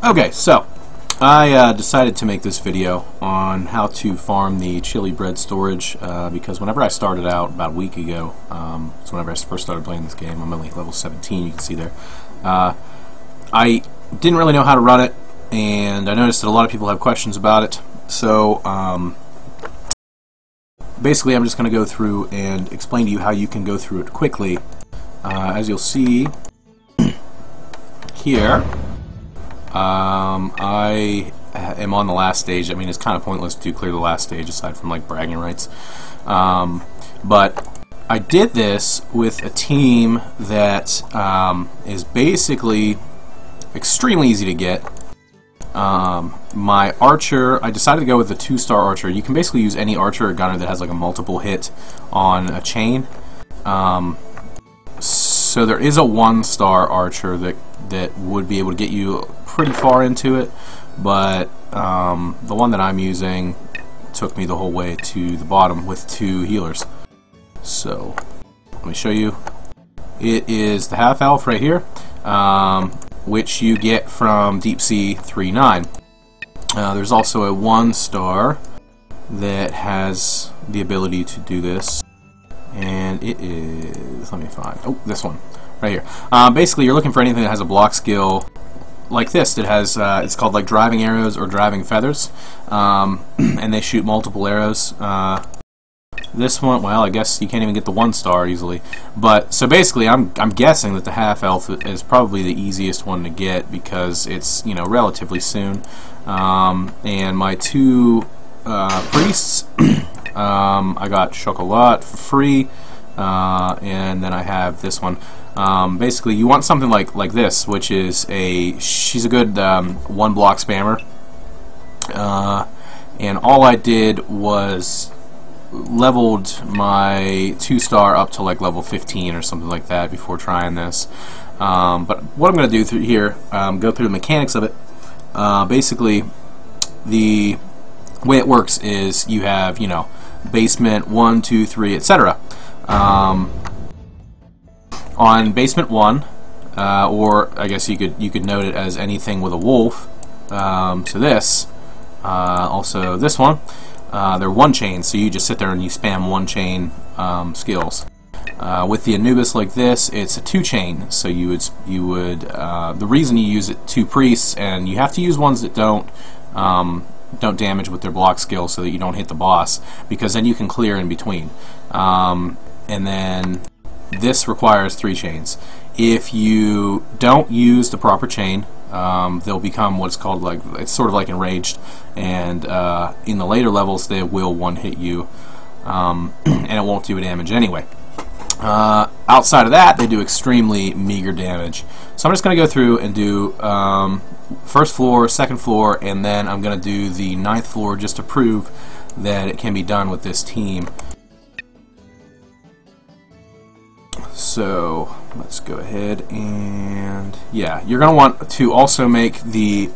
Okay, so I decided to make this video on how to farm the chili bread storage because whenever I started out about a week ago, so whenever I first started playing this game, I'm only level 17, you can see there, I didn't really know how to run it, and I noticed that a lot of people have questions about it, so basically I'm just going to go through and explain to you how you can go through it quickly. As you'll see here, I am on the last stage. I mean, it's kind of pointless to clear the last stage aside from like bragging rights, but I did this with a team that is basically extremely easy to get. My archer, I decided to go with a 2-star archer. You can basically use any archer or gunner that has like a multiple hit on a chain. So there is a 1-star archer that would be able to get you pretty far into it, but the one that I'm using took me the whole way to the bottom with 2 healers. So let me show you. It is the half elf right here, which you get from Deep Sea 3.9. There's also a 1-star that has the ability to do this, and it is, let me find, oh, this one right here. Basically you're looking for anything that has a block skill like this that has it's called like driving arrows or driving feathers, and they shoot multiple arrows. This one, well, I guess you can't even get the 1-star easily, but so basically I'm guessing that the half elf is probably the easiest one to get because it's, you know, relatively soon. And my 2 priests, I got chocolat for free, and then I have this one. Basically you want something like this, which is she's a good 1-block spammer, and all I did was leveled my 2-star up to like level 15 or something like that before trying this. But what I'm going to do through here, go through the mechanics of it. Basically the way it works is you have, you know, basement 1, 2, 3, etc. On basement 1, or I guess you could note it as anything with a wolf. So this, also this one, they're 1 chain, so you just sit there and you spam 1 chain skills. With the Anubis like this, it's a 2 chain, so you would the reason you use it 2 priests, and you have to use ones that don't damage with their block skill so that you don't hit the boss, because then you can clear in between. And then this requires 3 chains. If you don't use the proper chain, they'll become what's called, like, it's sort of like enraged, and in the later levels they will 1-hit you, and it won't do damage anyway. Outside of that, they do extremely meager damage. So I'm just going to go through and do first floor, second floor, and then I'm going to do the 9th floor just to prove that it can be done with this team. So let's go ahead and, yeah, you're going to want to also make the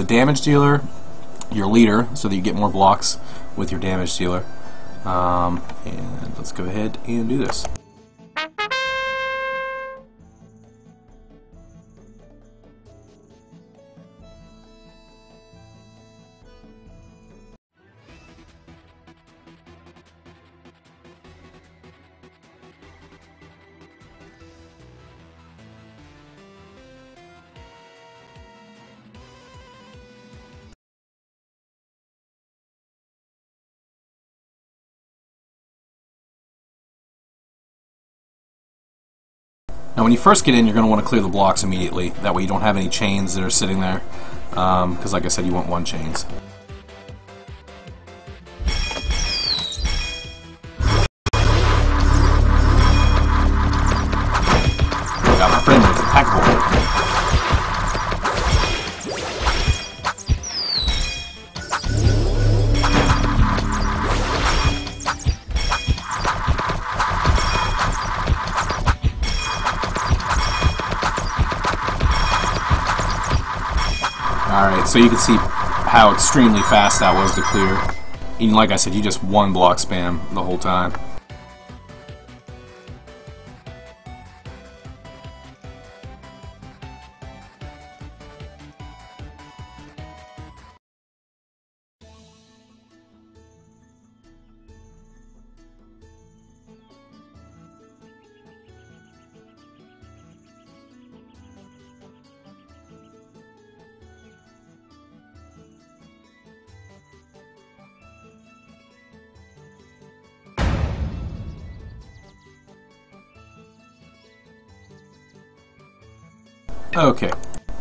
damage dealer your leader so that you get more blocks with your damage dealer. And let's go ahead and do this. Now when you first get in, you're going to want to clear the blocks immediately. That way you don't have any chains that are sitting there, because like I said, you want 1 chains. Got my friend with the pack boy. Alright, so you can see how extremely fast that was to clear. And like I said, you just 1-block spam the whole time. Okay,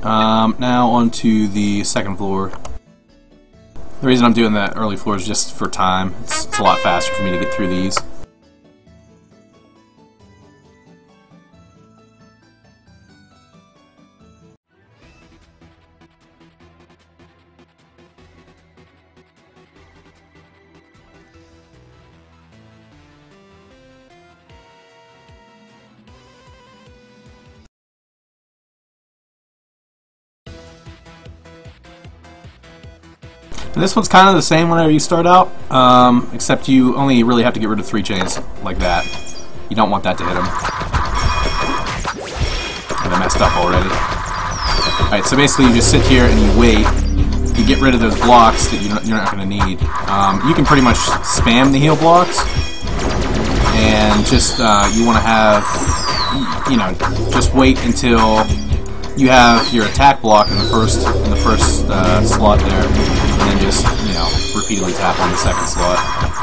now on to the second floor. The reason I'm doing the early floor is just for time. It's a lot faster for me to get through these. And this one's kind of the same whenever you start out, except you only really have to get rid of 3 chains like that. You don't want that to hit them. And I messed up already. Alright, so basically you just sit here and you wait. You get rid of those blocks that you're not going to need. You can pretty much spam the heal blocks, and just you want to have, you know, just wait until you have your attack block in the first slot there, and then just, you know, repeatedly tap on the second slot.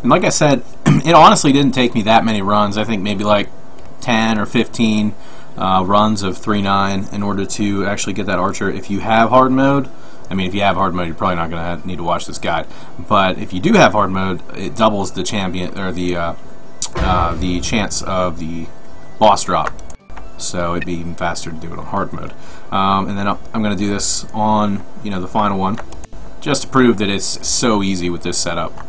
And like I said, it honestly didn't take me that many runs. I think maybe like 10 or 15 runs of 3-9 in order to actually get that archer. If you have hard mode, I mean, if you have hard mode, you're probably not going to need to watch this guide. But if you do have hard mode, it doubles the champion or the chance of the boss drop. So it'd be even faster to do it on hard mode. And then I'm going to do this on, you know, the final one, just to prove that it's so easy with this setup.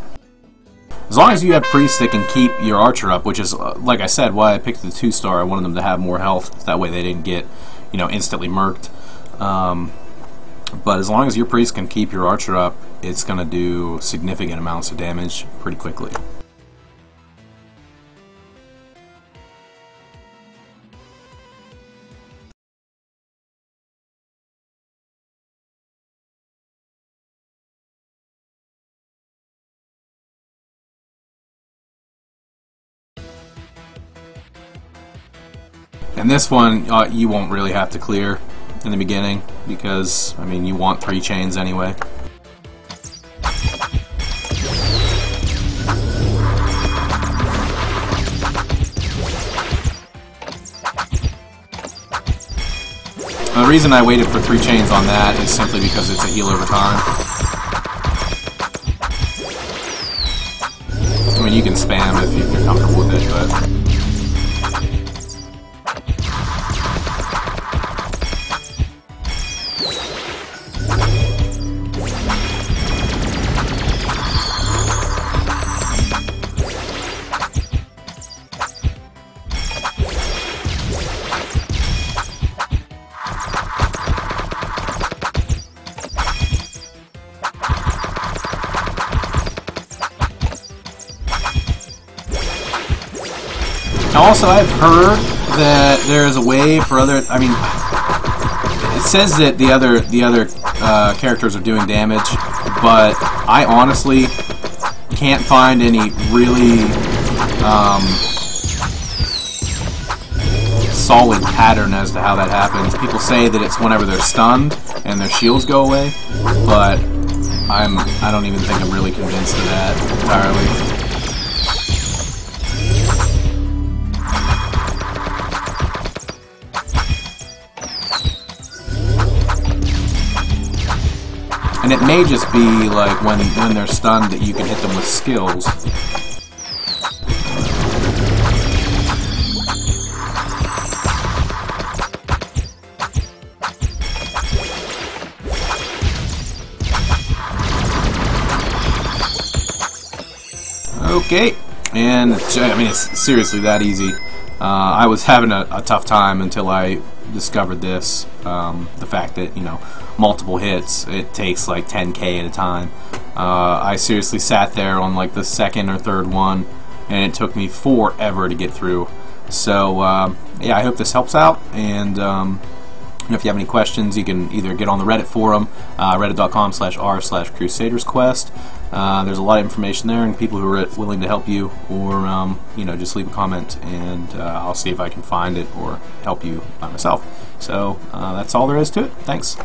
As long as you have priests that can keep your archer up, which is, like I said, why I picked the 2-star. I wanted them to have more health. That way they didn't get, you know, instantly murked. But as long as your priest can keep your archer up, it's going to do significant amounts of damage pretty quickly. And this one, you won't really have to clear in the beginning, because, I mean, you want 3 chains anyway. The reason I waited for 3 chains on that is simply because it's a heal over time. I mean, you can spam if you're comfortable with it, but... Also, I've heard that there is a way for other. I mean, it says that the other characters are doing damage, but I honestly can't find any really solid pattern as to how that happens. People say that it's whenever they're stunned and their shields go away, but I don't even think I'm really convinced of that entirely. And it may just be like when they're stunned that you can hit them with skills. Okay, and I mean, it's seriously that easy. I was having a tough time until I discovered this, the fact that, you know, multiple hits, it takes like 10k at a time. I seriously sat there on like the second or third one, and it took me forever to get through. So yeah, I hope this helps out, and if you have any questions, you can either get on the Reddit forum, reddit.com/r/Crusaders Quest. There's a lot of information there and people who are willing to help you, or you know, just leave a comment, and I'll see if I can find it or help you by myself. So that's all there is to it. Thanks.